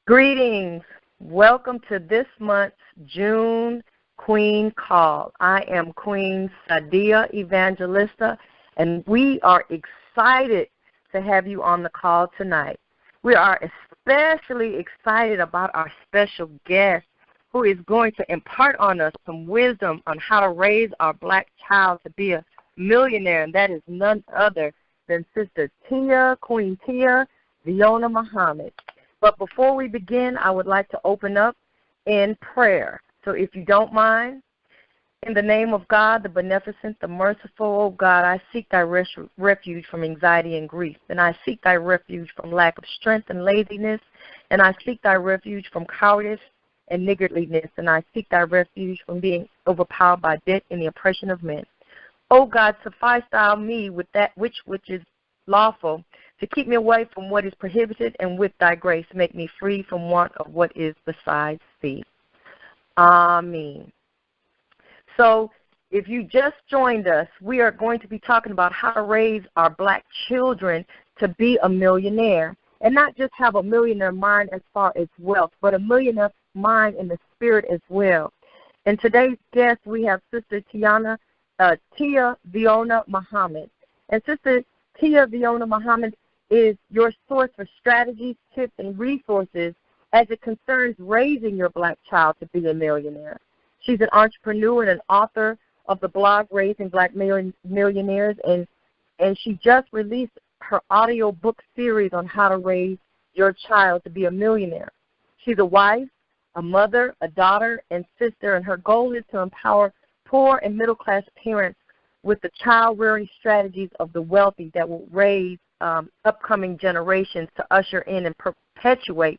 Greetings. Welcome to this month's June Queen Call. I am Queen Thia Evangelista, and we are excited to have you on the call tonight. We are especially excited about our special guest who is going to impart on us some wisdom on how to raise our black child to be a millionaire, and that is none other than Sister Thia, Queen Thia, Viona Muhammad. But before we begin, I would like to open up in prayer. So if you don't mind, in the name of God, the beneficent, the merciful, O God, I seek thy refuge from anxiety and grief, and I seek thy refuge from lack of strength and laziness, and I seek thy refuge from cowardice and niggardliness, and I seek thy refuge from being overpowered by debt and the oppression of men. O God, suffice thou me with that which is lawful, to keep me away from what is prohibited, and with thy grace make me free from want of what is besides thee. Amen. So if you just joined us, we are going to be talking about how to raise our black children to be a millionaire, and not just have a millionaire mind as far as wealth, but a millionaire mind in the spirit as well. In today's guest, we have Sister Thia Viona Muhammad. And Sister Thia Viona Muhammad is your source for strategies, tips, and resources as it concerns raising your black child to be a millionaire. She's an entrepreneur and an author of the blog Raising Black Millionaires, and she just released her audio book series on how to raise your child to be a millionaire. She's a wife, a mother, a daughter, and sister, and her goal is to empower poor and middle-class parents with the child-rearing strategies of the wealthy that will raise upcoming generations to usher in and perpetuate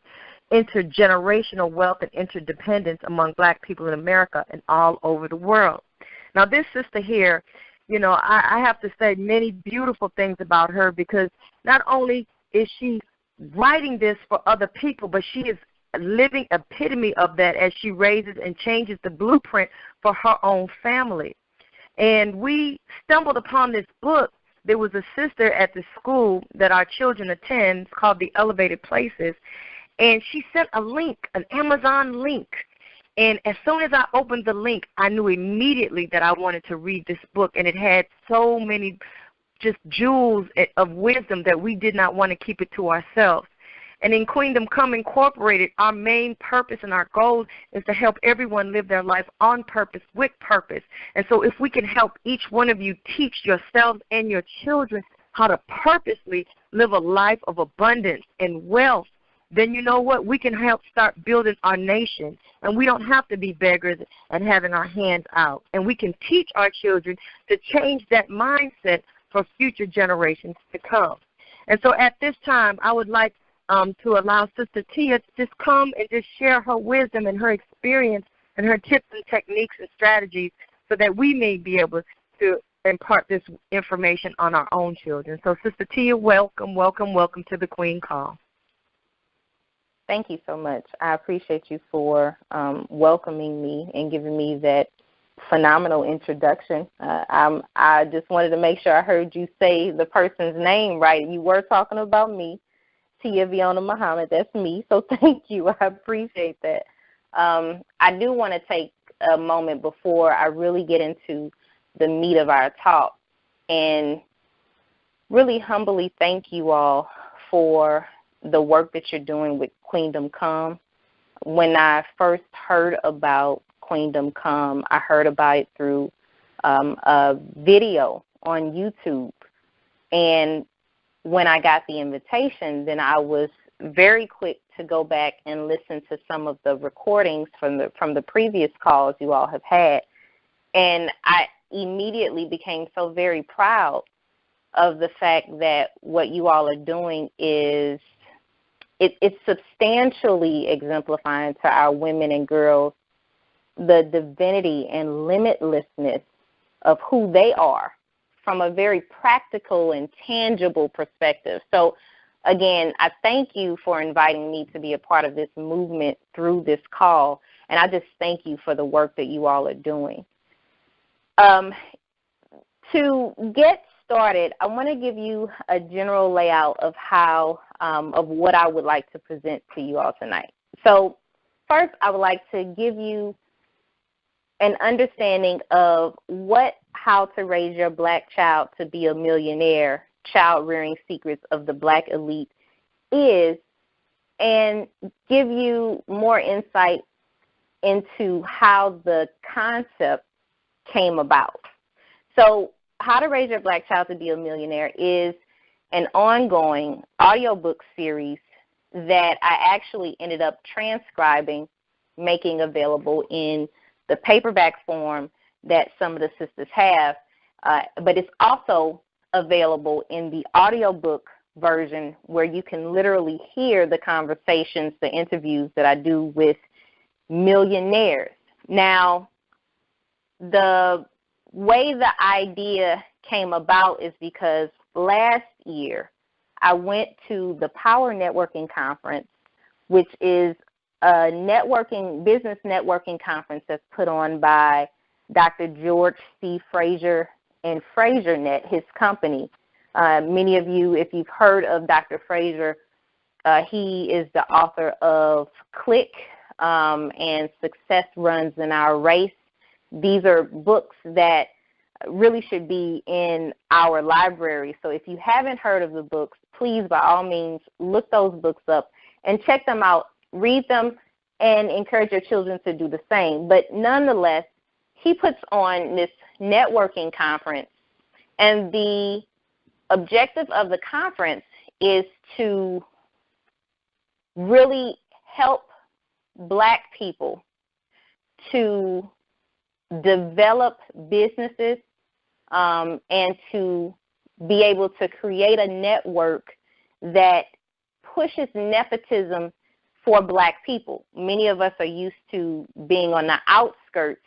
intergenerational wealth and interdependence among black people in America and all over the world. Now, this sister here, you know, I have to say many beautiful things about her, because not only is she writing this for other people, but she is a living epitome of that as she raises and changes the blueprint for her own family. And we stumbled upon this book. There was a sister at the school that our children attend called the Elevated Places, and she sent a link, an Amazon link. And as soon as I opened the link, I knew immediately that I wanted to read this book, and it had so many just jewels of wisdom that we did not want to keep it to ourselves. And in Queendom Come Incorporated, our main purpose and our goal is to help everyone live their life on purpose, with purpose. And so if we can help each one of you teach yourselves and your children how to purposely live a life of abundance and wealth, then you know what? We can help start building our nation. And we don't have to be beggars and having our hands out. And we can teach our children to change that mindset for future generations to come. And so at this time, I would like to allow Sister Thia to just come and just share her wisdom and her experience and her tips and techniques and strategies so that we may be able to impart this information on our own children. So, Sister Thia, welcome, welcome, welcome to the Queen Call. Thank you so much. I appreciate you for welcoming me and giving me that phenomenal introduction. I just wanted to make sure I heard you say the person's name right. You were talking about me. Thia Viona Muhammad, that's me, so thank you. I appreciate that. I do want to take a moment before I really get into the meat of our talk and really humbly thank you all for the work that you're doing with Queendom Come. When I first heard about Queendom Come, I heard about it through a video on YouTube, and when I got the invitation, then I was very quick to go back and listen to some of the recordings from the previous calls you all have had. And I immediately became so very proud of the fact that what you all are doing is it's substantially exemplifying to our women and girls the divinity and limitlessness of who they are from a very practical and tangible perspective. So, again, I thank you for inviting me to be a part of this movement through this call, and I just thank you for the work that you all are doing. To get started, I want to give you a general layout of how, of what I would like to present to you all tonight. So first, I would like to give you an understanding of How to Raise Your Black Child to Be a Millionaire, Child Rearing Secrets of the Black Elite is, and give you more insight into how the concept came about. So How to Raise Your Black Child to Be a Millionaire is an ongoing audiobook series that I actually ended up transcribing, making available in the paperback form that some of the sisters have, but it's also available in the audiobook version where you can literally hear the conversations, the interviews that I do with millionaires. Now, the way the idea came about is because last year I went to the Power Networking Conference, which is a business networking conference that's put on by Dr. George C. Fraser and FraserNet, his company. Many of you, if you've heard of Dr. Fraser, he is the author of Click and Success Runs in Our Race. These are books that really should be in our library. So if you haven't heard of the books, please, by all means, look those books up and check them out, read them, and encourage your children to do the same. But nonetheless, he puts on this networking conference, and the objective of the conference is to really help Black people to develop businesses and to be able to create a network that pushes nepotism for Black people. Many of us are used to being on the outskirts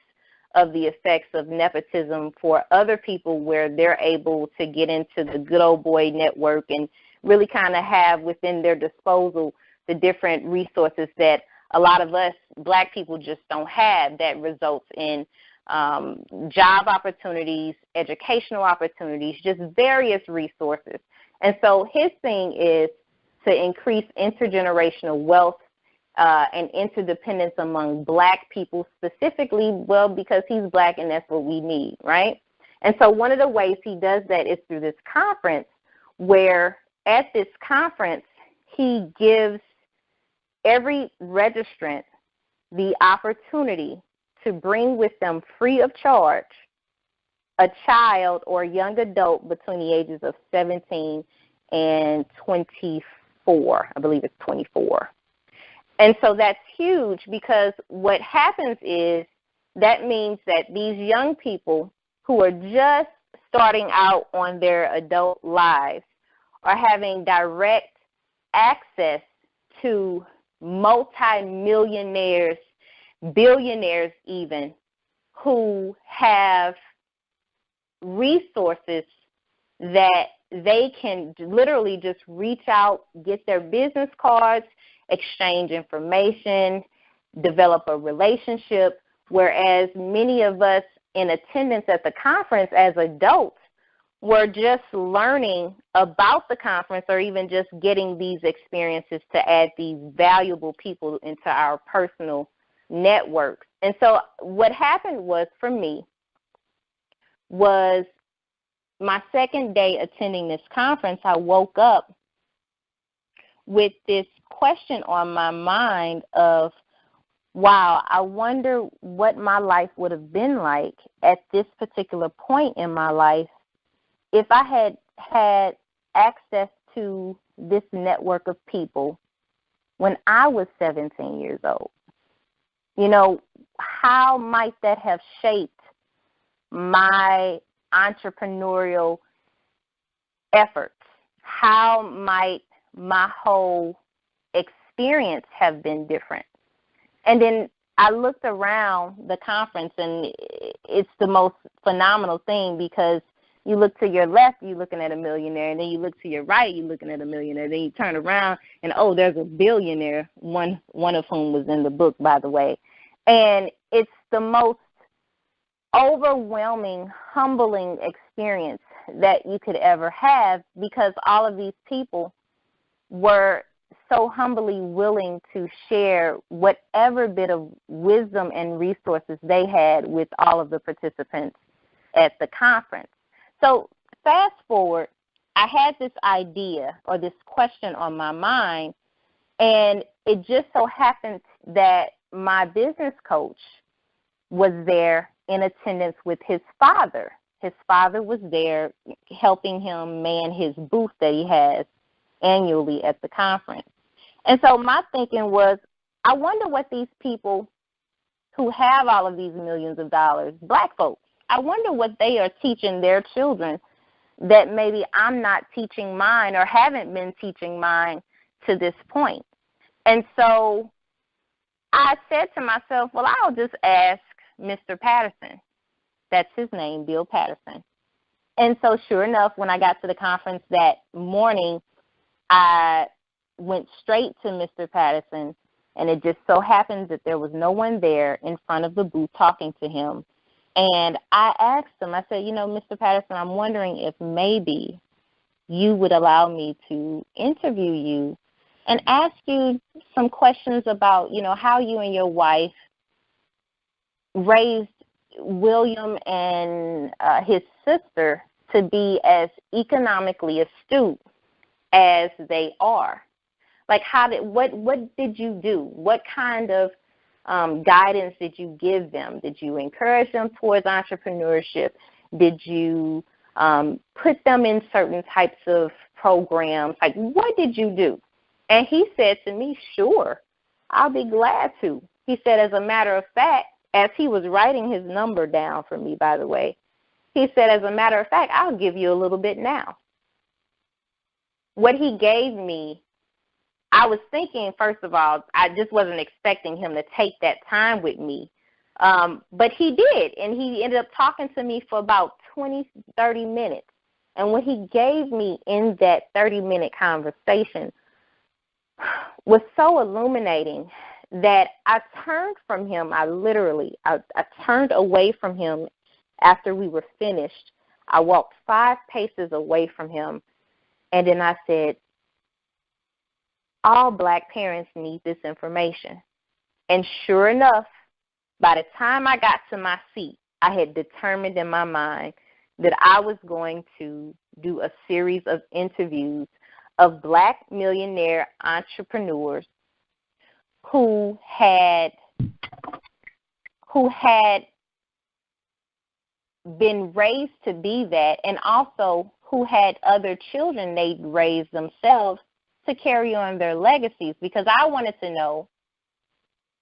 of the effects of nepotism for other people, where they're able to get into the good old boy network and really kind of have within their disposal the different resources that a lot of us Black people just don't have, that results in job opportunities, educational opportunities, just various resources. And so his thing is to increase intergenerational wealth and interdependence among Black people specifically, well, because he's Black and that's what we need, right? And so one of the ways he does that is through this conference, where at this conference he gives every registrant the opportunity to bring with them free of charge a child or young adult between the ages of 17 and 24. I believe it's 24. And so that's huge, because what happens is that means that these young people who are just starting out on their adult lives are having direct access to multi-millionaires, billionaires even, who have resources that they can literally just reach out, get their business cards, exchange information, develop a relationship, whereas many of us in attendance at the conference as adults were just learning about the conference, or even just getting these experiences to add these valuable people into our personal networks. And so what happened was, for me, was my second day attending this conference, I woke up with this question on my mind of, wow, I wonder what my life would have been like at this particular point in my life if I had had access to this network of people when I was 17 years old. You know, how might that have shaped my entrepreneurial efforts? How might my whole experience have been different? And then I looked around the conference, and it's the most phenomenal thing, because you look to your left, you're looking at a millionaire, and then you look to your right, you're looking at a millionaire. Then you turn around, and oh, there's a billionaire, one of whom was in the book, by the way. And it's the most overwhelming, humbling experience that you could ever have, because all of these people were so humbly willing to share whatever bit of wisdom and resources they had with all of the participants at the conference. So fast forward, I had this idea or this question on my mind, and it just so happened that my business coach was there in attendance with his father. His father was there helping him man his booth that he has annually at the conference. And so my thinking was, I wonder what these people who have all of these millions of dollars, black folks, I wonder what they are teaching their children that maybe I'm not teaching mine or haven't been teaching mine to this point. And so I said to myself, well, I'll just ask Mr. Patterson. That's his name, Bill Patterson. And so sure enough, when I got to the conference that morning, I went straight to Mr. Patterson, and it just so happened that there was no one there in front of the booth talking to him. And I asked him, I said, Mr. Patterson, I'm wondering if maybe you would allow me to interview you and ask you some questions about, how you and your wife raised William and his sister to be as economically astute as they are. Like, what did you do? What kind of guidance did you give them? Did you encourage them towards entrepreneurship? Did you put them in certain types of programs? Like, what did you do? And he said to me, sure, I'll be glad to. He said, as a matter of fact, as he was writing his number down for me, by the way, he said, as a matter of fact, I'll give you a little bit now. What he gave me, I was thinking, first of all, I just wasn't expecting him to take that time with me. But he did, and he ended up talking to me for about 20, 30 minutes. And what he gave me in that 30-minute conversation was so illuminating that I turned from him. I turned away from him after we were finished. I walked 5 paces away from him, and then I said, all black parents need this information. And sure enough, by the time I got to my seat, I had determined in my mind that I was going to do a series of interviews of black millionaire entrepreneurs who had been raised to be that, and also who had other children they'd raised themselves to carry on their legacies, because I wanted to know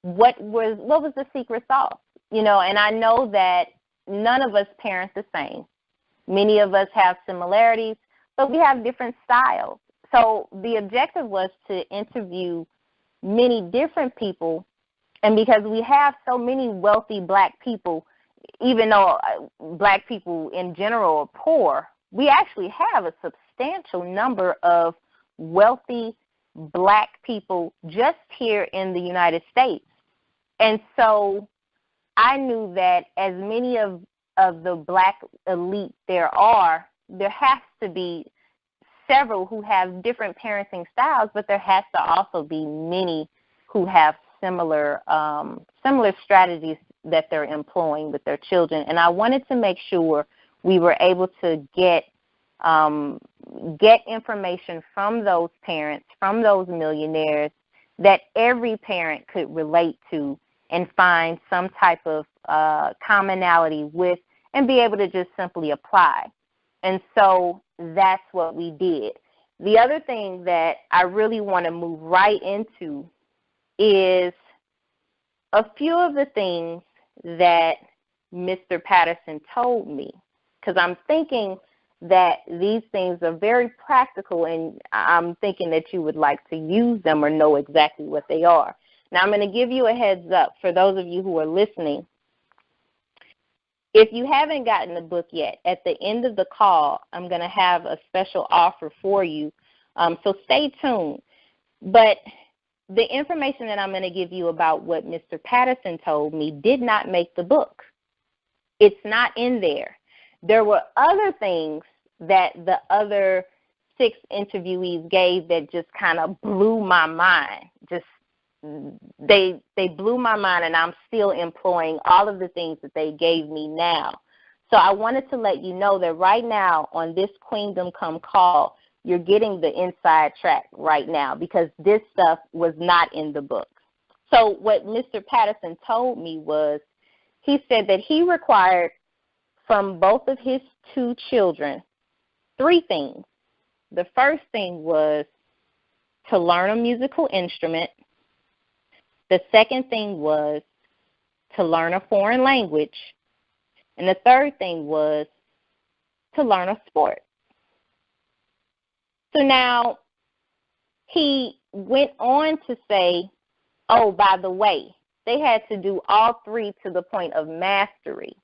what was the secret sauce, and I know that none of us parent the same. Many of us have similarities, but we have different styles. So the objective was to interview many different people, and because we have so many wealthy black people, even though black people in general are poor, we actually have a substantial number of wealthy black people just here in the United States. And so I knew that as many of the black elite there has to be several who have different parenting styles, but there has to also be many who have similar strategies that they're employing with their children. And I wanted to make sure we were able to get information from those parents, from those millionaires, that every parent could relate to and find some type of commonality with and be able to just simply apply. And so that's what we did. The other thing that I really want to move right into is a few of the things that Mr. Patterson told me, because I'm thinking that these things are very practical, and I'm thinking that you would like to use them or know exactly what they are. Now, I'm going to give you a heads up for those of you who are listening. If you haven't gotten the book yet, at the end of the call, I'm going to have a special offer for you, so stay tuned. But the information that I'm going to give you about what Mr. Patterson told me did not make the book. It's not in there. There were other things that the other 6 interviewees gave that just kind of blew my mind. Just they blew my mind, and I'm still employing all of the things that they gave me now. So I wanted to let you know that right now on this Queendom Come Call, you're getting the inside track right now because this stuff was not in the book. So what Mr. Patterson told me was, he said that he required from both of his 2 children 3 things. The first thing was to learn a musical instrument. The second thing was to learn a foreign language. And the third thing was to learn a sport. So now he went on to say, oh, by the way, they had to do all 3 to the point of mastery.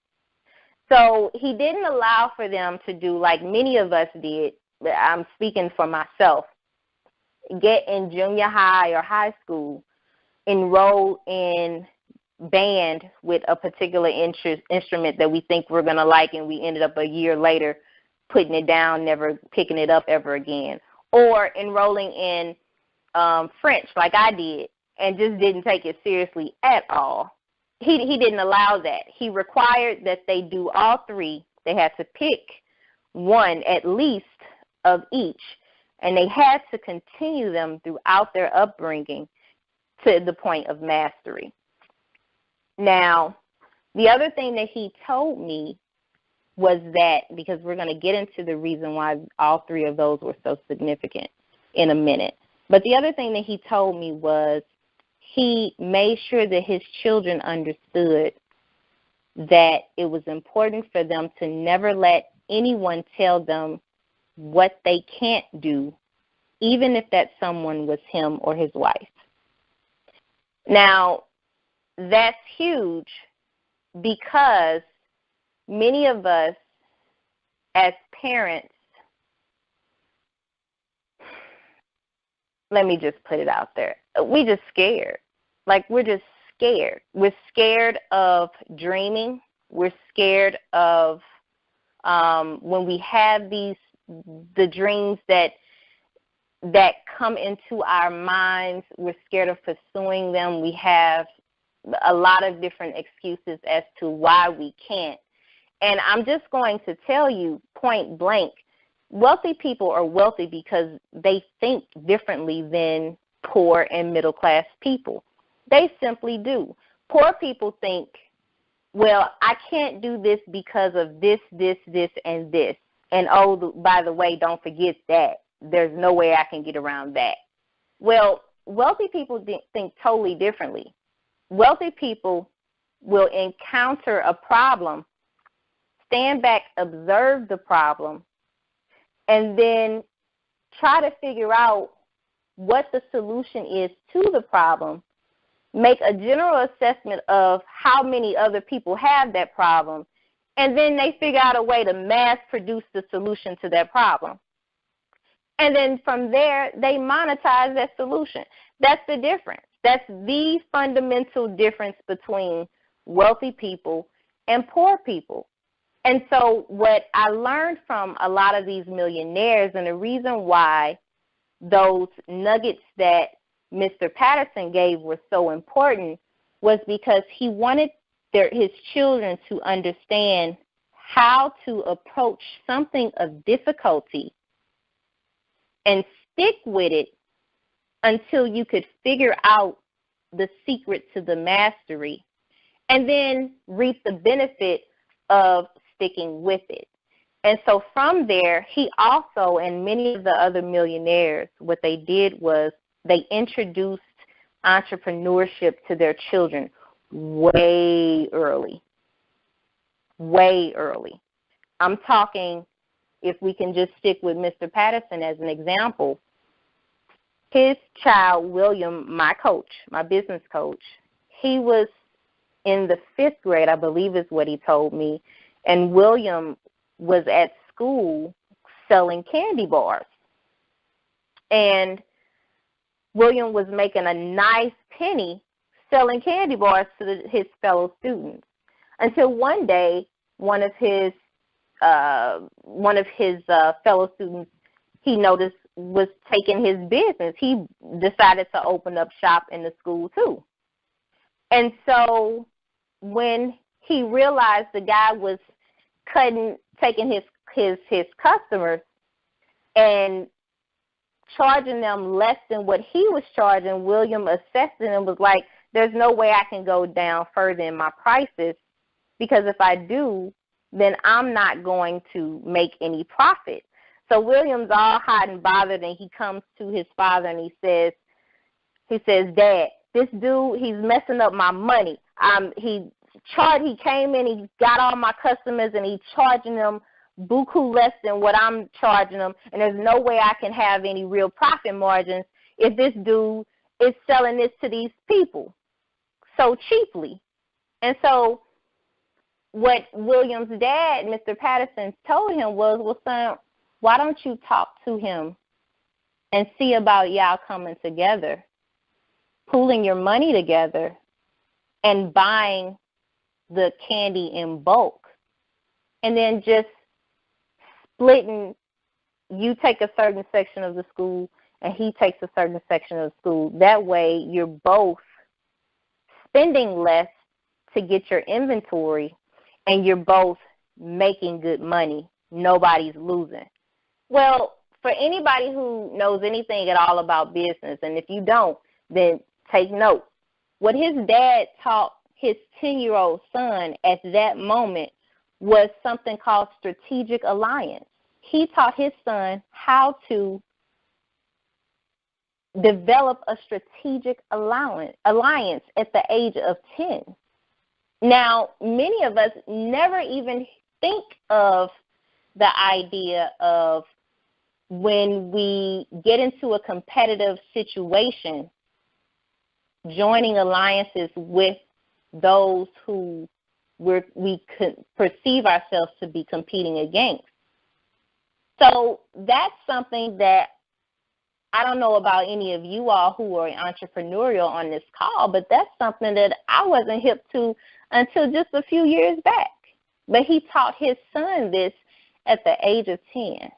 So he didn't allow for them to do like many of us did. I'm speaking for myself. Get in junior high or high school, enroll in band with a particular instrument that we think we're going to like, and we ended up a year later putting it down, never picking it up ever again. Or enrolling in French like I did and just didn't take it seriously at all. He didn't allow that. He required that they do all 3. They had to pick one at least of each, and they had to continue them throughout their upbringing to the point of mastery. Now, the other thing that he told me was that, because we're going to get into the reason why all 3 of those were so significant in a minute, but the other thing that he told me was he made sure that his children understood that it was important for them to never let anyone tell them what they can't do, even if that someone was him or his wife. Now, that's huge because many of us as parents, let me just put it out there, we just scared. Like, we're just scared. We're scared of dreaming. We're scared of when we have the dreams that come into our minds, we're scared of pursuing them. We have a lot of different excuses as to why we can't. And I'm just going to tell you point blank, wealthy people are wealthy because they think differently than poor and middle class people. They simply do. Poor people think, well, I can't do this because of this, and this. And, oh, by the way, don't forget that. There's no way I can get around that. Well, wealthy people think totally differently. Wealthy people will encounter a problem, stand back, observe the problem, and then try to figure out what the solution is to the problem, make a general assessment of how many other people have that problem, and then they figure out a way to mass produce the solution to that problem. And then from there, they monetize that solution. That's the difference. That's the fundamental difference between wealthy people and poor people. And so what I learned from a lot of these millionaires, and the reason why those nuggets that Mr. Patterson gave were so important, was because he wanted his children to understand how to approach something of difficulty and stick with it until you could figure out the secret to the mastery, and then reap the benefit of sticking with it. And so from there, he also, and many of the other millionaires, what they did was they introduced entrepreneurship to their children way early. Way early. I'm talking, if we can just stick with Mr. Patterson as an example, his child, William, my coach, my business coach, he was in the 5th grade, I believe is what he told me, and William was at school selling candy bars. And William was making a nice penny selling candy bars to his fellow students, until one day one of his fellow students he noticed was taking his business. He decided to open up shop in the school too. And so when he realized the guy was taking his customers and charging them less than what he was charging, William assessed it and was like, there's no way I can go down further in my prices, because if I do, then I'm not going to make any profit. So William's all hot and bothered, and he comes to his father and he says, Dad, this dude, he's messing up my money. He came in, he got all my customers, and he's charging them buku less than what I'm charging them, and there's no way I can have any real profit margins if this dude is selling this to these people so cheaply. And so what William's dad, Mr. Patterson, told him was, well, son, why don't you talk to him and see about y'all coming together, pooling your money together, and buying the candy in bulk, and then just splitting, you take a certain section of the school and he takes a certain section of the school. That way you're both spending less to get your inventory, and you're both making good money. Nobody's losing. Well, for anybody who knows anything at all about business, and if you don't, then take note. What his dad taught his 10-year-old son at that moment was something called strategic alliance. He taught his son how to develop a strategic alliance at the age of 10. Now, many of us never even think of the idea of when we get into a competitive situation, joining alliances with those who we could perceive ourselves to be competing against. So that's something that I don't know about any of you all who are entrepreneurial on this call, but that's something that I wasn't hip to until just a few years back. But he taught his son this at the age of 10.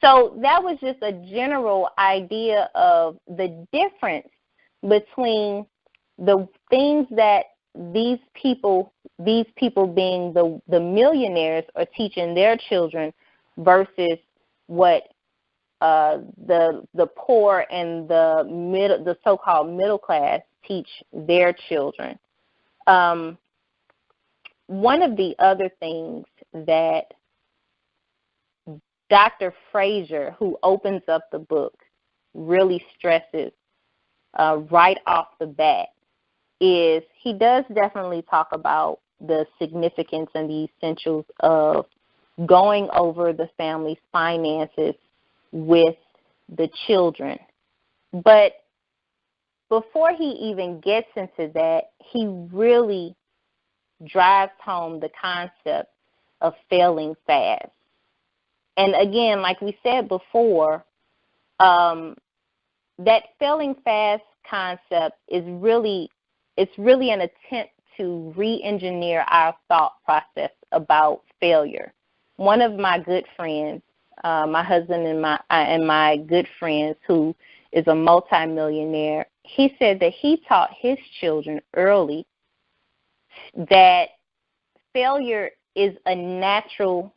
So that was just a general idea of the difference between the things that these people being the millionaires are teaching their children versus what the poor and the so-called middle class teach their children. One of the other things that Dr. Frazier, who opens up the book, really stresses right off the bat is he does definitely talk about the significance and the essentials of going over the family's finances with the children. But before he even gets into that, he really drives home the concept of failing fast. And again, like we said before, that failing fast concept is really an attempt to re-engineer our thought process about failure. One of my good friends, my husband and my good friends, who is a multimillionaire, he said that he taught his children early that failure is a natural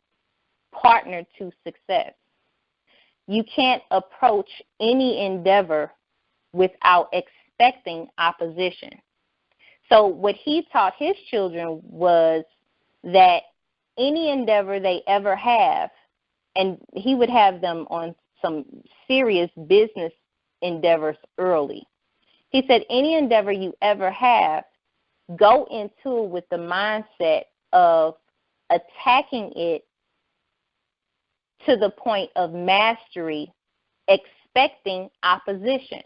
partner to success. You can't approach any endeavor without expecting opposition. So what he taught his children was that any endeavor they ever have, and he would have them on some serious business endeavors early. He said, any endeavor you ever have, go into it with the mindset of attacking it to the point of mastery, expecting opposition.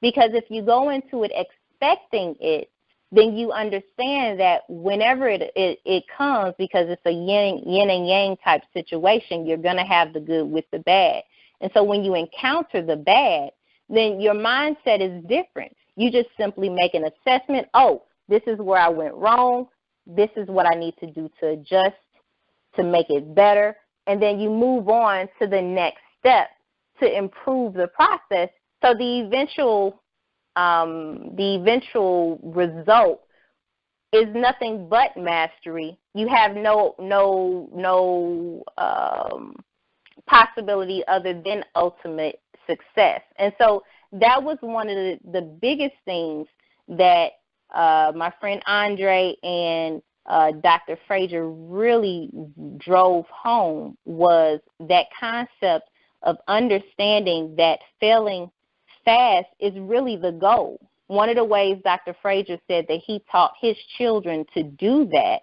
Because if you go into it expecting it, then you understand that whenever it comes, because it's a yin and yang type situation, you're going to have the good with the bad. And so when you encounter the bad, then your mindset is different. You just simply make an assessment. Oh, this is where I went wrong. This is what I need to do to adjust to make it better. And then you move on to the next step to improve the process. So the eventual result is nothing but mastery. You have no possibility other than ultimate success. And so that was one of the biggest things that my friend Andre and Dr. Frazier really drove home, was that concept of understanding that failing fast is really the goal. One of the ways Dr. Frazier said that he taught his children to do that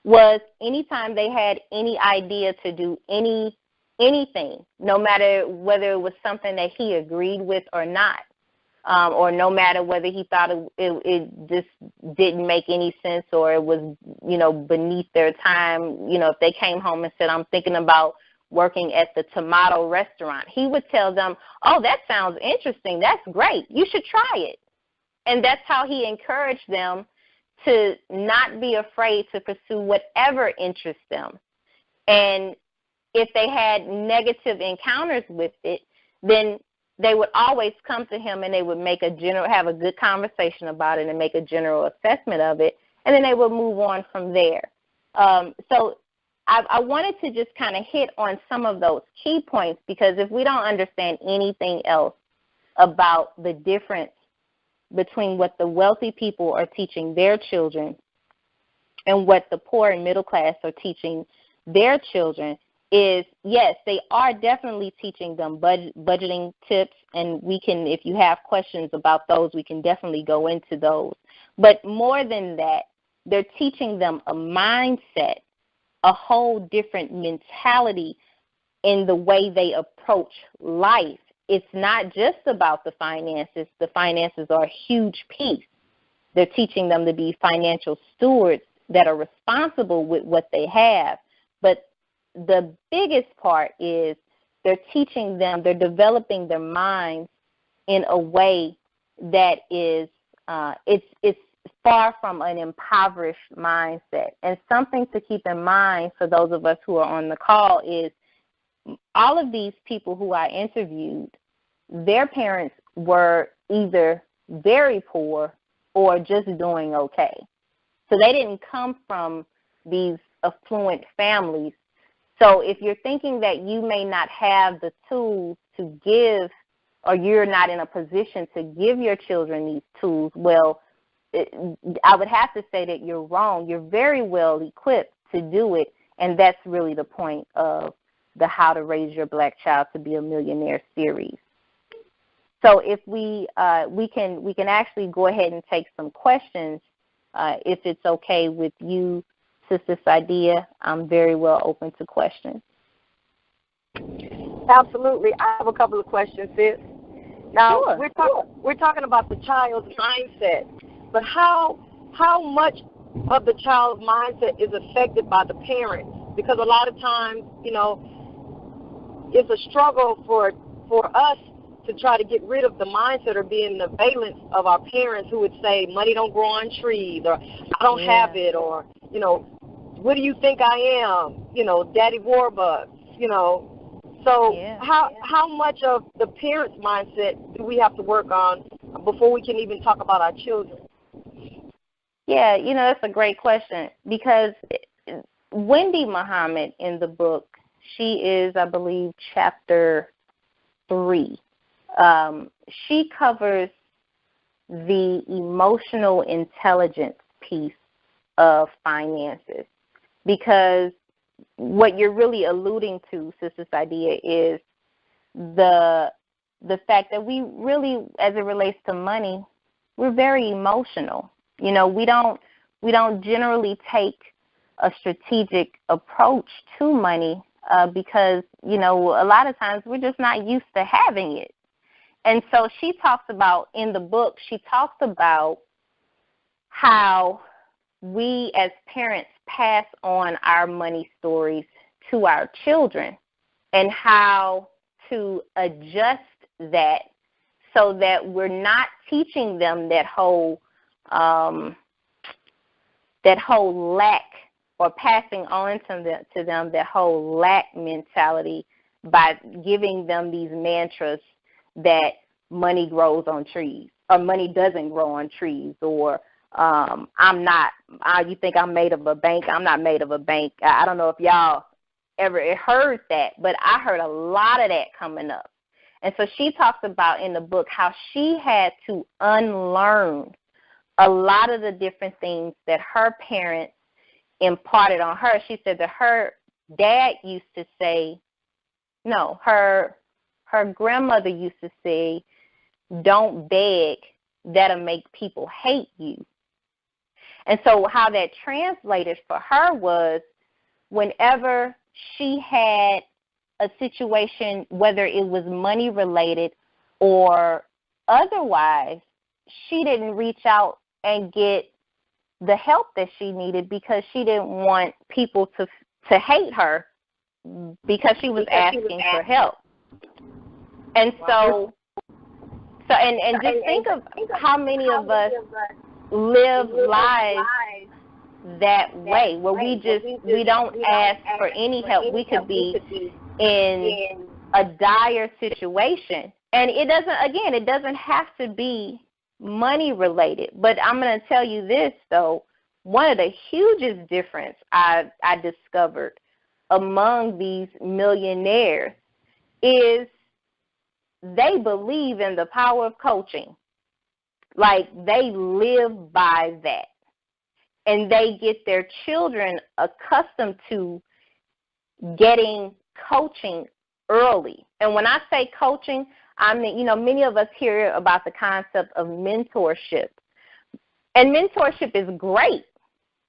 was anytime they had any idea to do anything, no matter whether it was something that he agreed with or not, or no matter whether he thought it just didn't make any sense or it was, beneath their time. If they came home and said, I'm thinking about working at the tomato restaurant, he would tell them, oh, that sounds interesting. That's great. You should try it. And that's how he encouraged them to not be afraid to pursue whatever interests them. And if they had negative encounters with it, then they would always come to him and they would have a good conversation about it and make a general assessment of it, and then they would move on from there. So I wanted to just kind of hit on some of those key points, because if we don't understand anything else about the difference between what the wealthy people are teaching their children and what the poor and middle class are teaching their children, is, yes, they are definitely teaching them budgeting tips, and we can, if you have questions about those, we can definitely go into those. But more than that, they're teaching them a mindset, a whole different mentality in the way they approach life. It's not just about the finances. The finances are a huge piece. They're teaching them to be financial stewards that are responsible with what they have. But the biggest part is they're teaching them, they're developing their minds in a way that is, it's far from an impoverished mindset. And something to keep in mind for those of us who are on the call is all of these people who I interviewed, their parents were either very poor or just doing okay. So they didn't come from these affluent families. So if you're thinking that you may not have the tools to give, or you're not in a position to give your children these tools, well, I would have to say that you're wrong. You're very well equipped to do it, and that's really the point of the How to Raise Your Black Child to Be a Millionaire series. So if we can actually go ahead and take some questions, if it's okay with you, Sister Thia. I'm very well open to questions. Absolutely. I have a couple of questions, sis. Now, Sure. we're talking about the child's mindset, but how much of the child's mindset is affected by the parents? Because a lot of times, it's a struggle for us to try to get rid of the mindset or be in the valence of our parents who would say, money don't grow on trees, or I don't have it, or, what do you think I am? Daddy Warbucks, So how much of the parents' mindset do we have to work on before we can even talk about our children? Yeah, that's a great question, because Wendy Muhammad in the book, she is, I believe, chapter 3. She covers the emotional intelligence piece of finances, because what you're really alluding to, Sister Thia, is the fact that we really, as it relates to money, we're very emotional. We don't generally take a strategic approach to money because, a lot of times we're just not used to having it. And so she talks about, in the book, she talks about how we as parents pass on our money stories to our children and how to adjust that so that we're not teaching them that whole lack, or passing on to them that whole lack mentality by giving them these mantras that money grows on trees, or money doesn't grow on trees, or you think I'm made of a bank? I'm not made of a bank. I don't know if y'all ever heard that, but I heard a lot of that coming up. And so she talks about in the book how she had to unlearn a lot of the different things that her parents imparted on her. She said that her dad used to say, no, her grandmother used to say, don't beg, that'll make people hate you. And so how that translated for her was whenever she had a situation, whether it was money related or otherwise, she didn't reach out and get the help that she needed because she didn't want people to hate her because she was asking for help. And so and just think of how many of us live lives that way, where we don't ask for any help. We could be in a dire situation, and it doesn't have to be money related. But I'm going to tell you this though, one of the hugest difference I discovered among these millionaires is they believe in the power of coaching. Like, they live by that. And they get their children accustomed to getting coaching early. And when I say coaching, I mean, many of us hear about the concept of mentorship. And mentorship is great.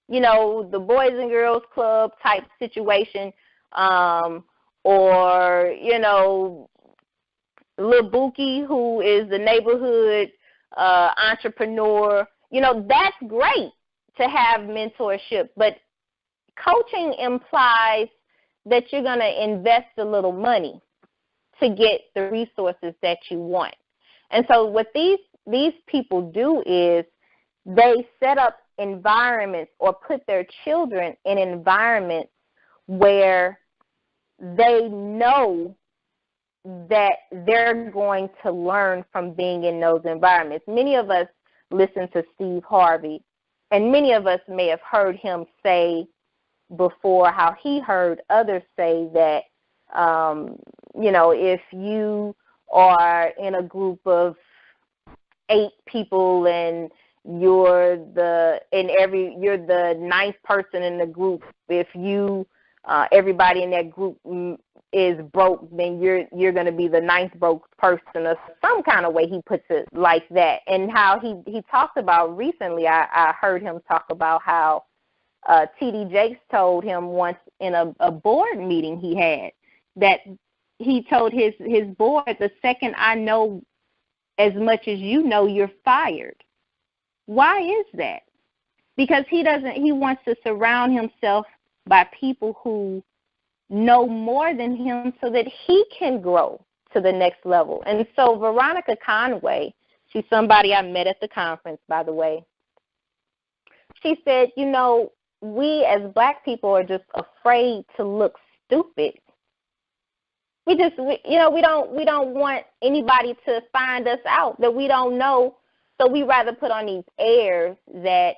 The Boys and Girls Club type situation, or, Lil Bookie, who is the neighborhood entrepreneur. That's great to have mentorship, but coaching implies that you're going to invest a little money to get the resources that you want. And so what these people do is they set up environments or put their children in environments where they know that they're going to learn from being in those environments. Many of us listen to Steve Harvey, and many of us may have heard him say before how he heard others say that, if you are in a group of 8 people and you're the ninth person in the group, if you everybody in that group is broke, then you're going to be the ninth broke person, or some kind of way he puts it like that. And how he talked about recently, I heard him talk about how T.D. Jakes told him once in a board meeting he had that he told his board, the second I know as much as you know, you're fired. Why is that? Because he wants to surround himself by people who know more than him so that he can grow to the next level. And so Veronica Conway, she's somebody I met at the conference, by the way. She said, we as Black people are just afraid to look stupid. We don't want anybody to find us out that we don't know. So we rather put on these airs that,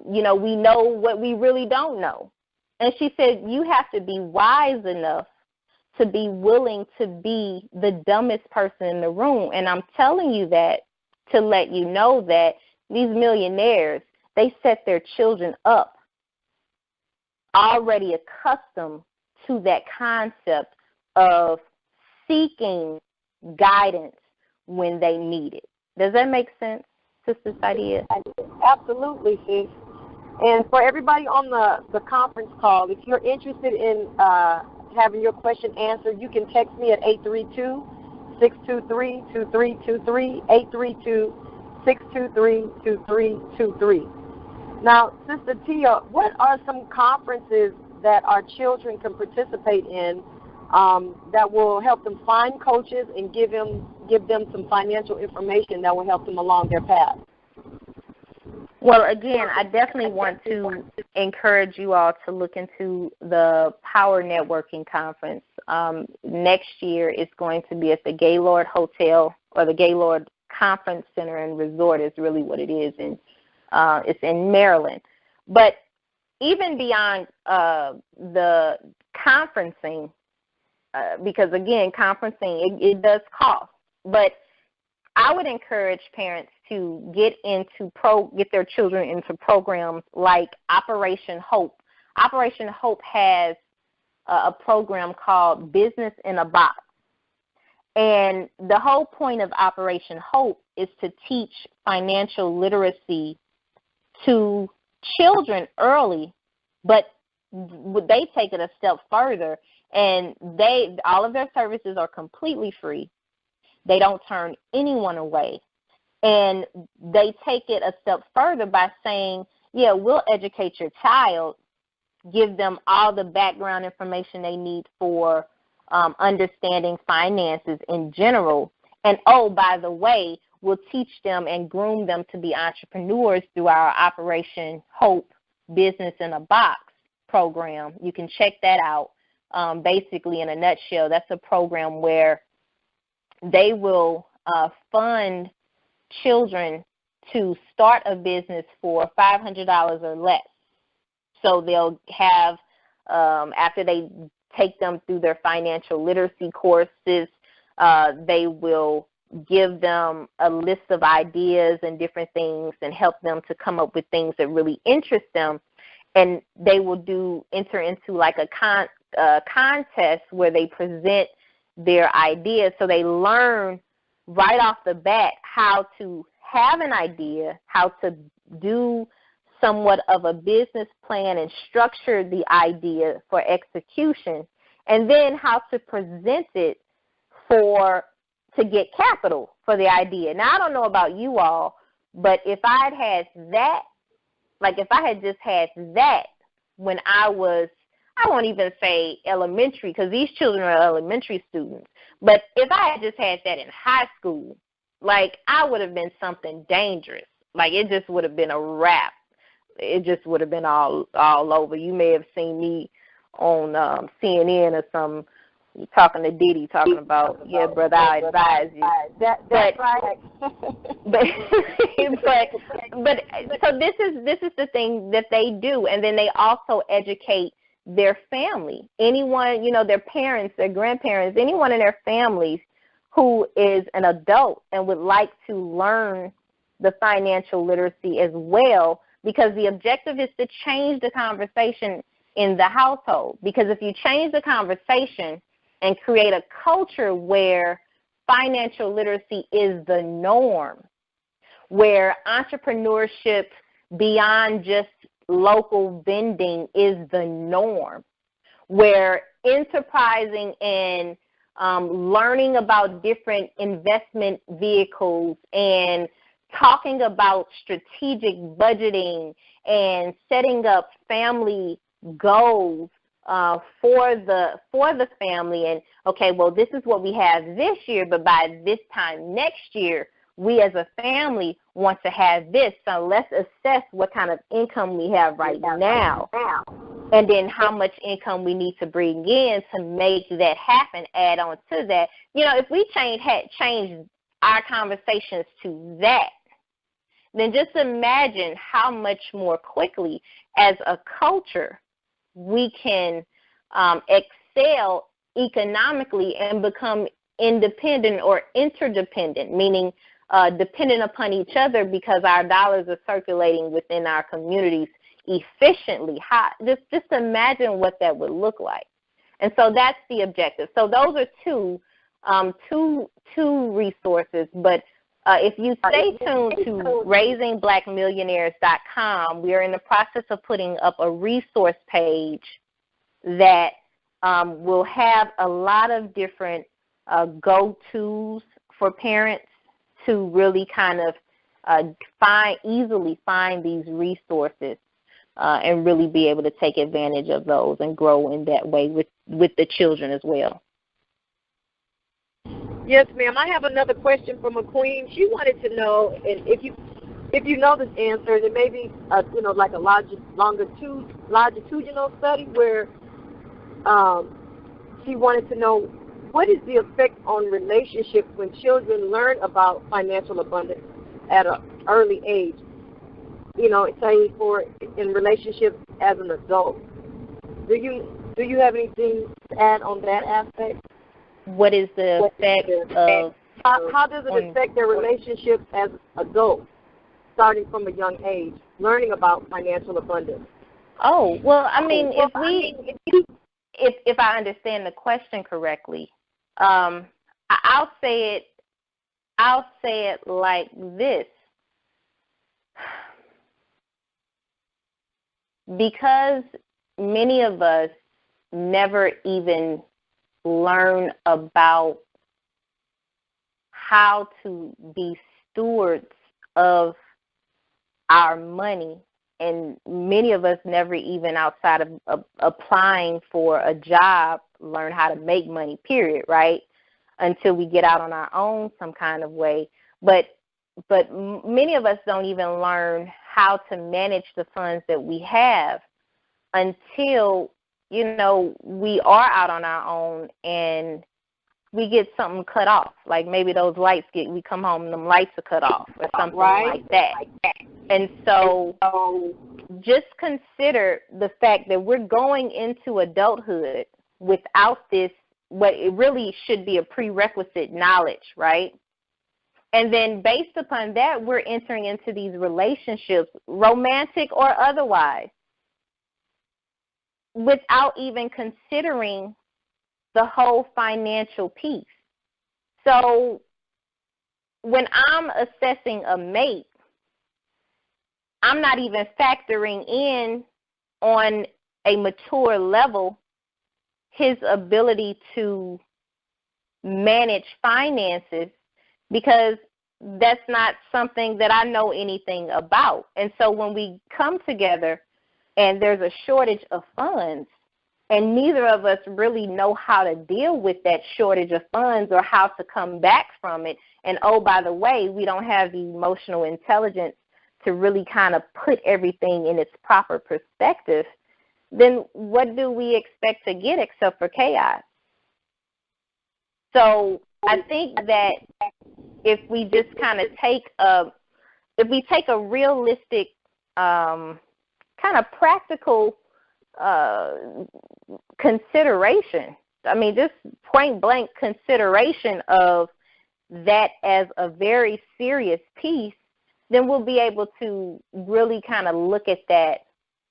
we know what we really don't know. And she said, you have to be wise enough to be willing to be the dumbest person in the room. And I'm telling you that to let you know that these millionaires, they set their children up already accustomed to that concept of seeking guidance when they need it. Does that make sense, Sister Thia? Absolutely, sis. And for everybody on the conference call, if you're interested in having your question answered, you can text me at 832-623-2323, 832-623-2323. Now, Sister Thia, what are some conferences that our children can participate in that will help them find coaches and give them some financial information that will help them along their path? Well, again, I definitely want to encourage you all to look into the Power Networking Conference. Next year it's going to be at the Gaylord Hotel, or the Gaylord Conference Center and Resort is really what it is, and it's in Maryland. But even beyond the conferencing, because again, conferencing, it does cost, but I would encourage parents to get their children into programs like Operation Hope. Operation Hope has a program called Business in a Box. And the whole point of Operation Hope is to teach financial literacy to children early, but they take it a step further, and all of their services are completely free. They don't turn anyone away. And they take it a step further by saying, yeah, we'll educate your child, give them all the background information they need for understanding finances in general. And, oh, by the way, we'll teach them and groom them to be entrepreneurs through our Operation Hope Business in a Box program. You can check that out. Basically, in a nutshell, that's a program where they will fund children to start a business for $500 or less. So they'll have, after they take them through their financial literacy courses, they will give them a list of ideas and different things and help them to come up with things that really interest them. And they will enter into like a contest where they present their ideas, so they learn right off the bat how to have an idea, how to do somewhat of a business plan and structure the idea for execution, and then how to present it to get capital for the idea. Now, I don't know about you all, but if I had that, like if I had just had that when I won't even say elementary, because these children are elementary students, but if I had just had that in high school, like I would have been something dangerous. Like it just would have been a wrap. It just would have been all over. You may have seen me on CNN or some talking to Diddy talking about, yeah, brother, I advise you. That's right. but so this is the thing that they do, and then they also educate their family. Anyone, their parents, their grandparents, anyone in their families who is an adult and would like to learn the financial literacy as well, because the objective is to change the conversation in the household. Because if you change the conversation and create a culture where financial literacy is the norm, where entrepreneurship beyond just local vending is the norm, where enterprising and learning about different investment vehicles and talking about strategic budgeting and setting up family goals for the family, and okay, well, this is what we have this year, but by this time next year, we as a family want to have this, so let's assess what kind of income we have right now, and then how much income we need to bring in to make that happen, add on to that. If we change our conversations to that, then just imagine how much more quickly as a culture we can excel economically and become independent or interdependent, meaning dependent upon each other, because our dollars are circulating within our communities efficiently. Just imagine what that would look like. And so that's the objective. So those are two resources, but if you stay tuned to RaisingBlackMillionaires.com, we are in the process of putting up a resource page that will have a lot of different go-tos for parents to really kind of easily find these resources and really be able to take advantage of those and grow in that way with the children as well. Yes, ma'am. I have another question from a queen. She wanted to know, and if you know this answer, it may be like a longitudinal study where she wanted to know, what is the effect on relationships when children learn about financial abundance at an early age? Say in relationships as an adult. Do you have anything to add on that aspect? What is the effect of? How does it affect their relationships as adults, starting from a young age, learning about financial abundance? Oh, well, I mean, if I understand the question correctly, I'll say it like this. Because many of us never even learn about how to be stewards of our money, and many of us never even, outside of applying for a job, learn how to make money, period, right, until we get out on our own some kind of way. But many of us don't even learn how to manage the funds that we have until, we are out on our own and we get something cut off. Like maybe those lights we come home and them lights are cut off or something like that. And so just consider the fact that we're going into adulthood without this, what it really should be a prerequisite knowledge, right? And then based upon that, we're entering into these relationships, romantic or otherwise, without even considering the whole financial piece. So when I'm assessing a mate, I'm not even factoring in on a mature level his ability to manage finances, because that's not something that I know anything about. And so when we come together and there's a shortage of funds, and neither of us really know how to deal with that shortage of funds or how to come back from it, and oh, by the way, we don't have the emotional intelligence to really kind of put everything in its proper perspective, then what do we expect to get except for chaos? So I think that if we just kind of take a realistic, kind of practical consideration, I mean, just point blank consideration of that as a very serious piece, then we'll be able to really kind of look at that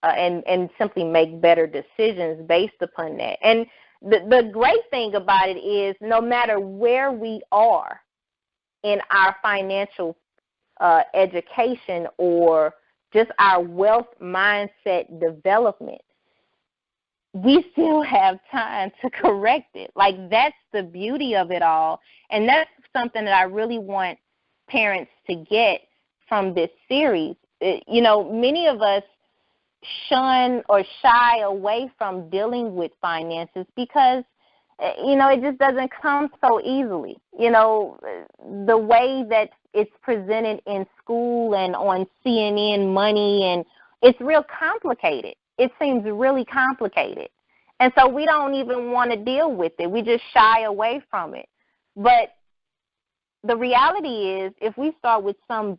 and simply make better decisions based upon that. And the great thing about it is, no matter where we are in our financial education or just our wealth mindset development, we still have time to correct it. Like, that's the beauty of it all. And that's something that I really want parents to get from this series. Many of us shun or shy away from dealing with finances because, it just doesn't come so easily. The way that it's presented in school and on CNN Money, and it's real complicated. It seems really complicated. And so we don't even want to deal with it. We just shy away from it. But the reality is, if we start with some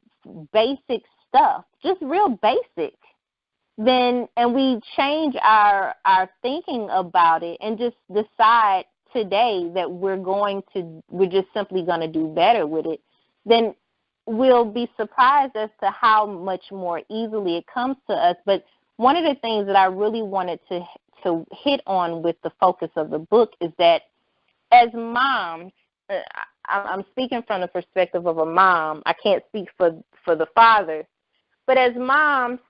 basic stuff, just real basic, then, and we change our thinking about it and just decide today that we're just simply going to do better with it, then we'll be surprised as to how much more easily it comes to us. But one of the things that I really wanted to hit on with the focus of the book is that as moms, I'm speaking from the perspective of a mom. I can't speak for the father. But as moms,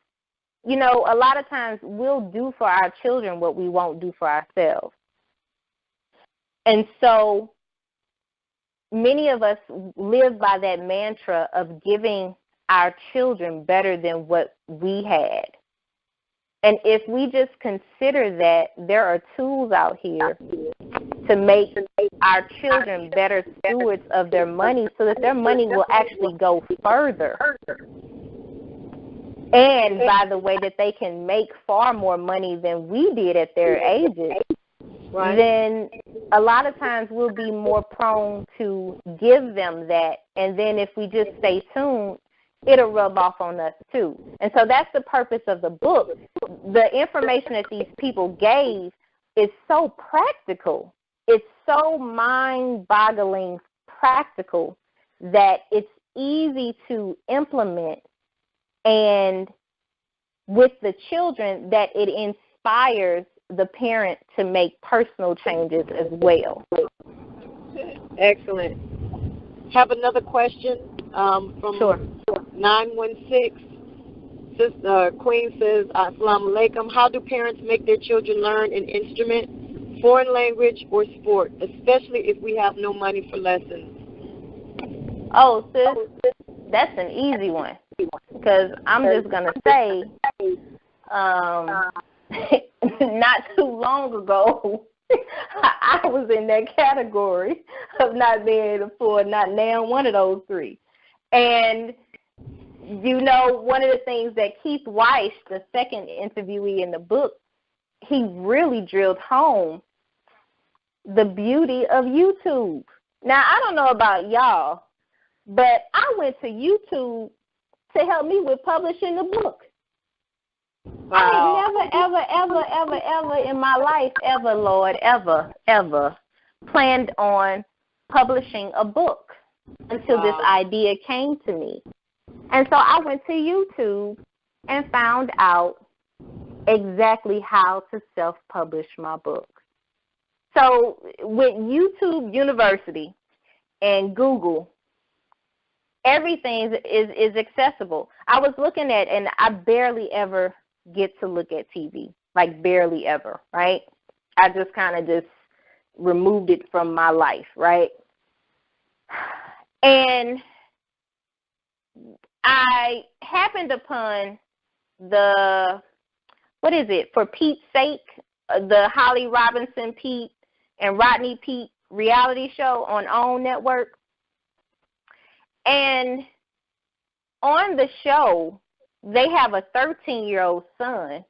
a lot of times we'll do for our children what we won't do for ourselves. And so many of us live by that mantra of giving our children better than what we had. And if we just consider that there are tools out here to make our children better stewards of their money so that their money will actually go further. And, by the way, that they can make far more money than we did at their ages, then a lot of times we'll be more prone to give them that, and then if we just stay tuned, it'll rub off on us too. And so that's the purpose of the book. The information that these people gave is so practical. It's so mind-boggling practical that it's easy to implement, and with the children that it inspires the parent to make personal changes as well. Excellent. Have another question from Sure. 916. Queen says, Assalamu alaikum. How do parents make their children learn an instrument, foreign language, or sport, especially if we have no money for lessons? Oh, sis, that's an easy one, because I'm just going to say, not too long ago, I was in that category of not being able to afford not now one of those three. And, you know, one of the things that Keith Weiss, the second interviewee in the book, he really drilled home the beauty of YouTube. Now, I don't know about y'all, but I went to YouTube to help me with publishing the book. Wow. I ain't never in my life, Lord, ever planned on publishing a book until this idea came to me. And so I went to YouTube and found out exactly how to self-publish my book. So with YouTube University and Google, everything is accessible. I was looking at, and I barely ever get to look at TV, like barely ever, right? I just kind of just removed it from my life, right? And I happened upon the, what is it, For Pete's Sake, the Holly Robinson Pete and Rodney Pete reality show on OWN Network. And on the show, they have a 13-year-old son,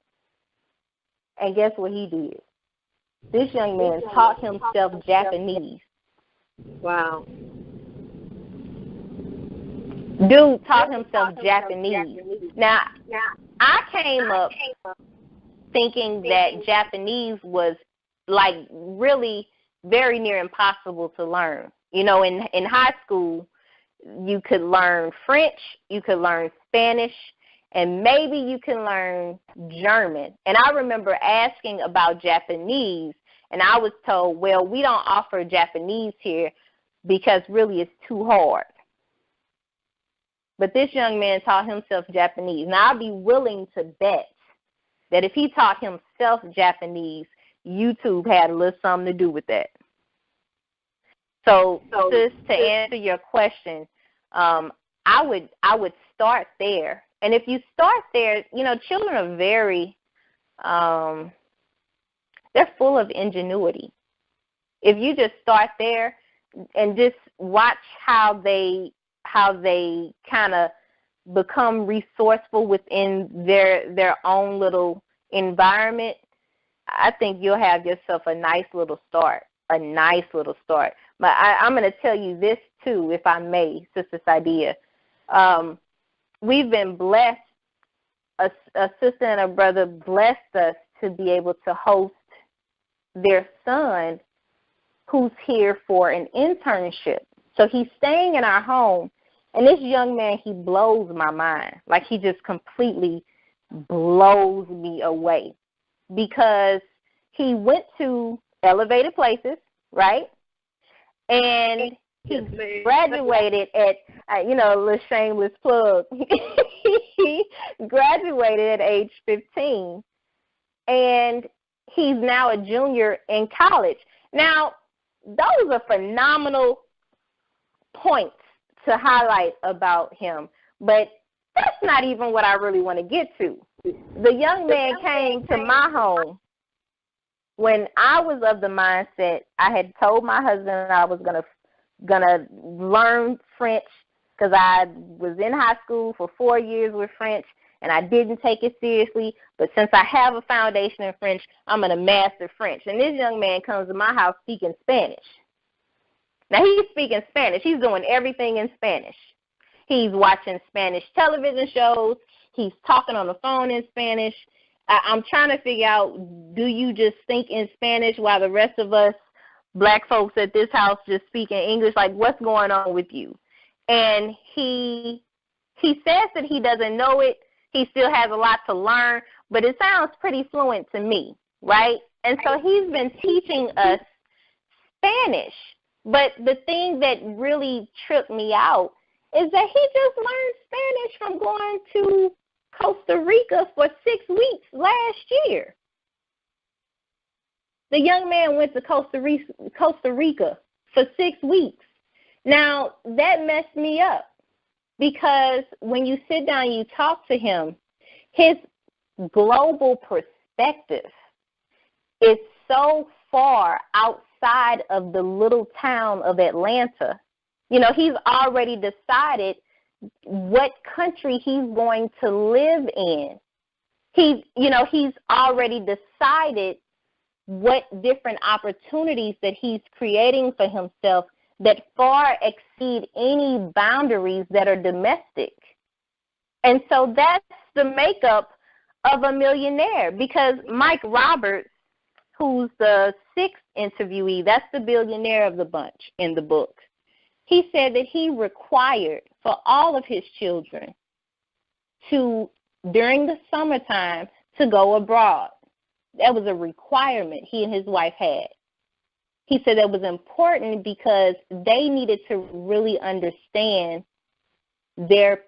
and guess what he did? This young man taught himself Japanese. Wow. Dude taught himself Japanese. Now, I came up thinking that Japanese was, like, really very near impossible to learn. You know, in high school, you could learn French, you could learn Spanish, and maybe you can learn German. And I remember asking about Japanese, and I was told, well, we don't offer Japanese here because really it's too hard. But this young man taught himself Japanese. Now, I'd be willing to bet that if he taught himself Japanese, YouTube had a little something to do with that. So sis, to answer your question, I would start there. And if you start there, you know, children are very, they're full of ingenuity. If you just start there and just watch how they kind of become resourceful within their own little environment, I think you'll have yourself a nice little start. But I'm going to tell you this, too, if I may, Sister Thia. We've been blessed, a sister and a brother blessed us to be able to host their son who's here for an internship. So he's staying in our home, and this young man, he blows my mind. Like, he just completely blows me away because he went to elevated places, right? And he graduated at, a little shameless plug. He graduated at age 15, and he's now a junior in college. Now, those are phenomenal points to highlight about him, but that's not even what I really want to get to. The young man came to my home when I was of the mindset, I had told my husband I was gonna learn French because I was in high school for 4 years with French, and I didn't take it seriously, but since I have a foundation in French, I'm going to master French. And this young man comes to my house speaking Spanish. Now, he's speaking Spanish. He's doing everything in Spanish. He's watching Spanish television shows. He's talking on the phone in Spanish. I'm trying to figure out, do you just think in Spanish while the rest of us black folks at this house just speak in English? Like, what's going on with you? And he says that he doesn't know it. He still has a lot to learn, but it sounds pretty fluent to me, right? And so he's been teaching us Spanish. But the thing that really tripped me out is that he just learned Spanish from going to Costa Rica for 6 weeks last year. The young man went to Costa Rica for 6 weeks. Now, that messed me up because when you sit down and you talk to him, his global perspective is so far outside of the little town of Atlanta. You know, he's already decided what country he's going to live in. He's already decided what different opportunities that he's creating for himself that far exceed any boundaries that are domestic. And so that's the makeup of a millionaire, because Mike Roberts, who's the 6th interviewee, that's the billionaire of the bunch in the book, he said that he required for all of his children to, during the summertime, to go abroad. That was a requirement he and his wife had. He said that was important because they needed to really understand their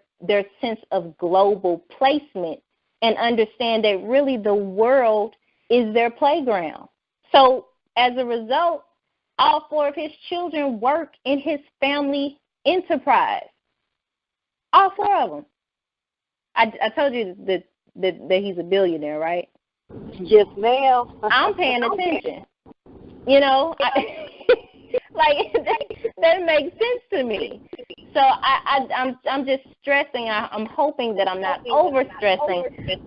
sense of global placement and understand that really the world is their playground. So as a result, all 4 of his children work in his family enterprise. All 4 of them. I told you that he's a billionaire, right? Yes, ma'am. I'm paying attention. You know, like that makes sense to me. So I'm just stressing. I'm hoping that I'm not overstressing,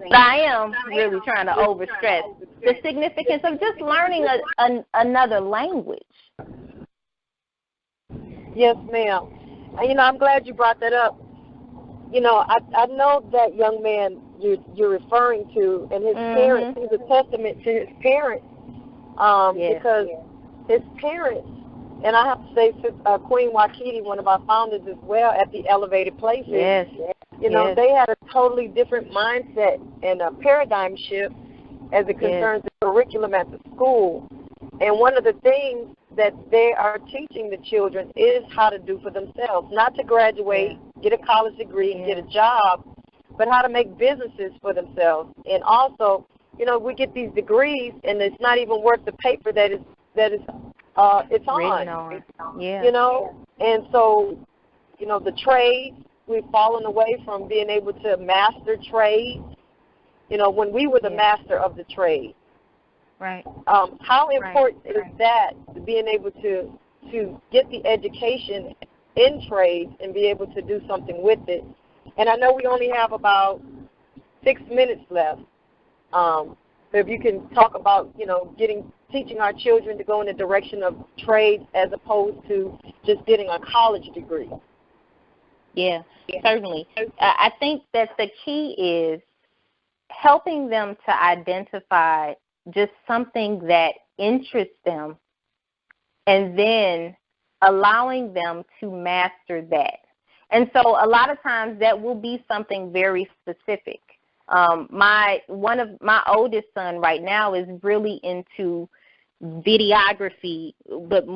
but I am really trying to overstress the significance of just learning another language. Yes, ma'am. You know, I'm glad you brought that up. You know, I know that young man you're referring to, and his parents. He's a testament to his parents, because his parents, and I have to say, Queen Wakiti, one of our founders as well, at the Elevated Places. You know, they had a totally different mindset and a paradigm shift as it concerns the curriculum at the school. And one of the things that they are teaching the children is how to do for themselves, not to graduate, get a college degree, and get a job, but how to make businesses for themselves. And also, you know, we get these degrees, and it's not even worth the paper that it's on. You know, and so, you know, the trades, we've fallen away from being able to master trades. You know, when we were the master of the trade. Right. How important is that, being able to get the education in trades and be able to do something with it? And I know we only have about 6 minutes left. So if you can talk about, you know, teaching our children to go in the direction of trades as opposed to just getting a college degree. Yeah, certainly. I think that the key is helping them to identify just something that interests them and then allowing them to master that. And so a lot of times that will be something very specific. One of my oldest son right now is really into videography, but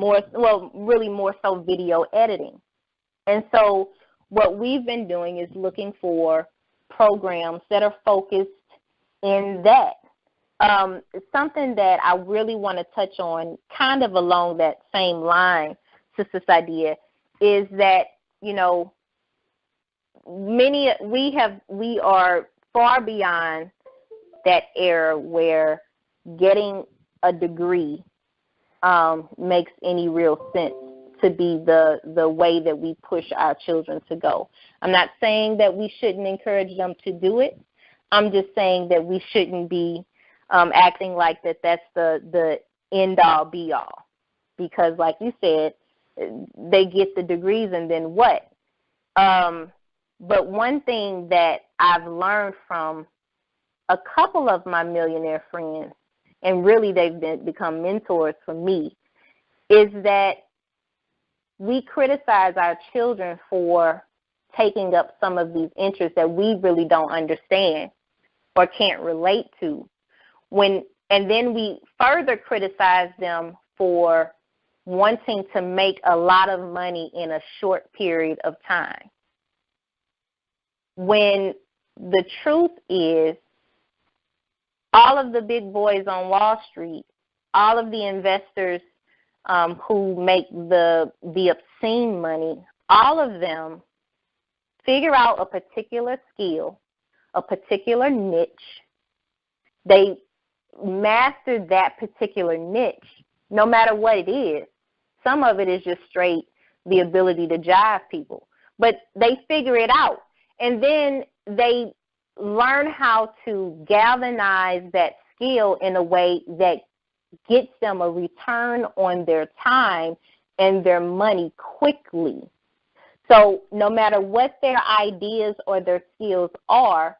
really more so video editing. And so what we've been doing is looking for programs that are focused in that. Something that I really want to touch on, kind of along that same line, Sister Thia, is that, you know, we are far beyond that era where getting a degree makes any real sense to be the way that we push our children to go. I'm not saying that we shouldn't encourage them to do it, I'm just saying that we shouldn't be acting like that's the end-all, be-all. Because like you said, they get the degrees and then what? But one thing that I've learned from a couple of my millionaire friends, and really they've become mentors for me, is that we criticize our children for taking up some of these interests that we really don't understand or can't relate to. And then we further criticize them for wanting to make a lot of money in a short period of time. When the truth is, all of the big boys on Wall Street, all of the investors who make the obscene money, all of them figure out a particular skill, a particular niche. They master that particular niche, no matter what it is. Some of it is just straight the ability to jive people. But they figure it out. And then they learn how to galvanize that skill in a way that gets them a return on their time and their money quickly. So no matter what their ideas or their skills are,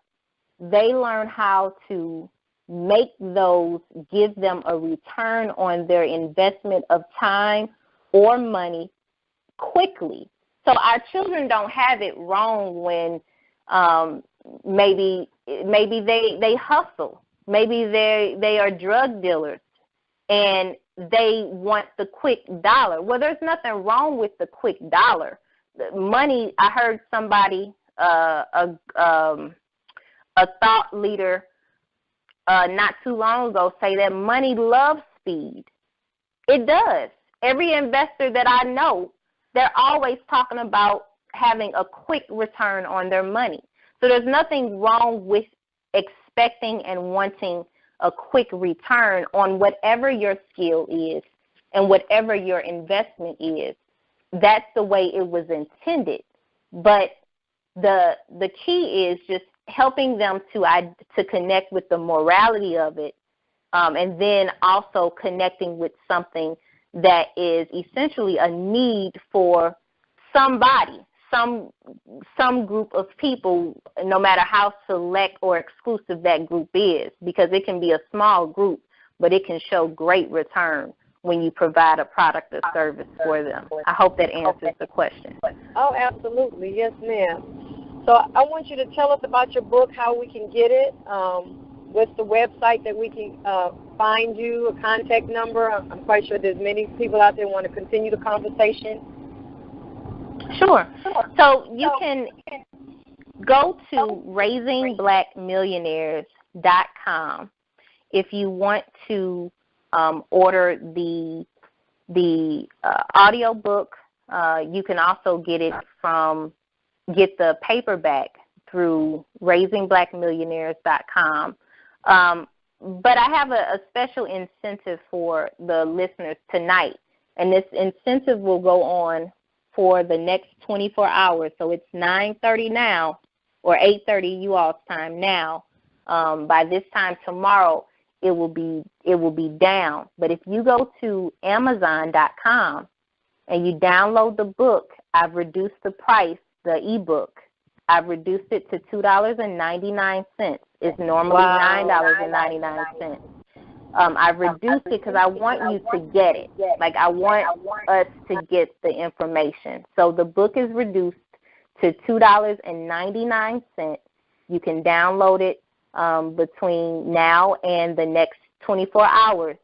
they learn how to make those give them a return on their investment of time or money quickly. So our children don't have it wrong when maybe they hustle. Maybe they are drug dealers and they want the quick dollar. Well, there's nothing wrong with the quick dollar. Money, I heard somebody, a thought leader not too long ago say that money loves speed. It does. Every investor that I know, they're always talking about having a quick return on their money. So there's nothing wrong with expecting and wanting a quick return on whatever your skill is and whatever your investment is. That's the way it was intended. But the key is just helping them to connect with the morality of it, and then also connecting with something that is essentially a need for somebody, some group of people, no matter how select or exclusive that group is, because it can be a small group, but it can show great return when you provide a product or service for them. I hope that answers the question. Oh, absolutely. Yes, ma'am. So I want you to tell us about your book, how we can get it, what's the website that we can find you, a contact number. I'm quite sure there's many people out there who want to continue the conversation. Sure. So you can go to RaisingBlackMillionaires.com if you want to order the audio book. You can also get the paperback through RaisingBlackMillionaires.com. But I have a special incentive for the listeners tonight, and this incentive will go on for the next 24 hours. So it's 9:30 now, or 8:30 you all's time now. By this time tomorrow, it will be down. But if you go to Amazon.com and you download the book, I've reduced the price, the ebook. I've reduced it to $2.99. It's normally $9.99. I've reduced it because I want you to get it. Like, I want us to get the information. So the book is reduced to $2.99. You can download it between now and the next 24 hours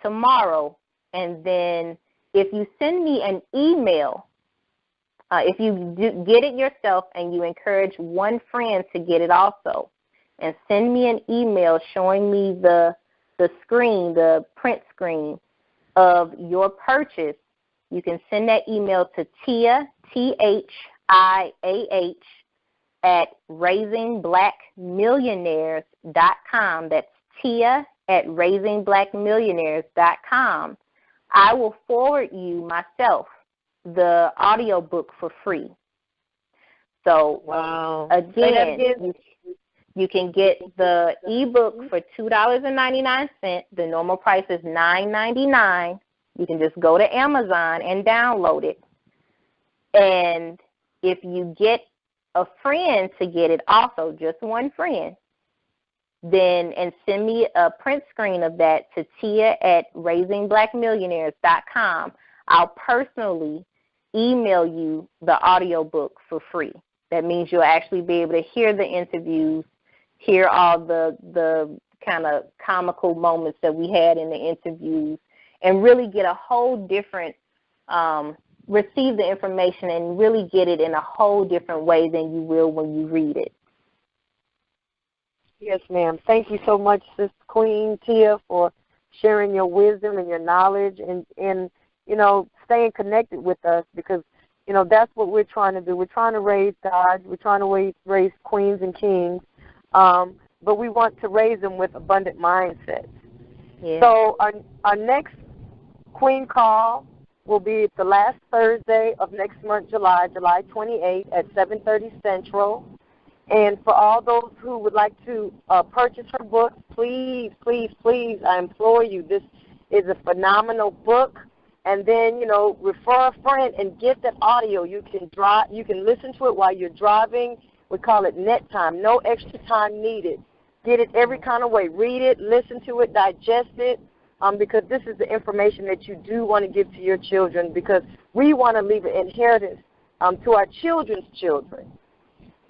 tomorrow. And then if you send me an email, if you get it yourself and you encourage one friend to get it also, and send me an email showing me the screen, the print screen of your purchase, you can send that email to Thia, THIAH, at RaisingBlackMillionaires.com. That's Thia at RaisingBlackMillionaires.com. I will forward you myself the audio book for free. So, wow. Again, You can get the ebook for $2.99. The normal price is $9.99. You can just go to Amazon and download it. And if you get a friend to get it also, just one friend, then and send me a print screen of that to Thia at RaisingBlackMillionaires.com, I'll personally email you the audiobook for free. That means you'll actually be able to hear the interviews, hear all the kind of comical moments that we had in the interviews, and really get a whole different, receive the information and really get it in a whole different way than you will when you read it. Yes, ma'am. Thank you so much, Sister Queen Thia, for sharing your wisdom and your knowledge and you know, staying connected with us, because, you know, that's what we're trying to do. We're trying to raise God. We're trying to raise queens and kings, but we want to raise them with abundant mindsets. Yeah. So our next Queen Call will be the last Thursday of next month, July 28th at 7:30 Central. And for all those who would like to purchase her book, please, please, please, I implore you, this is a phenomenal book. And then, you know, refer a friend and get that audio. You can listen to it while you're driving. We call it net time, no extra time needed. Get it every kind of way. Read it, listen to it, digest it, because this is the information that you do want to give to your children, because we want to leave an inheritance to our children's children.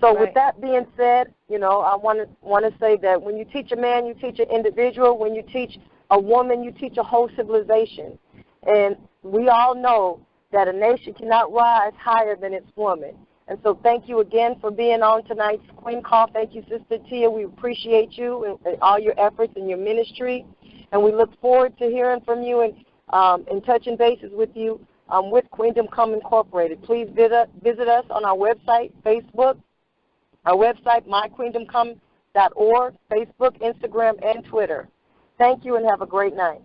So with that being said, you know, I want to say that when you teach a man, you teach an individual. When you teach a woman, you teach a whole civilization. And we all know that a nation cannot rise higher than its woman. And so thank you again for being on tonight's Queen Call. Thank you, Sister Thia. We appreciate you and all your efforts and your ministry. And we look forward to hearing from you and touching bases with you with Queendom Come Incorporated. Please visit us on our website, Facebook, our website, myqueendomcome.org, Facebook, Instagram, and Twitter. Thank you and have a great night.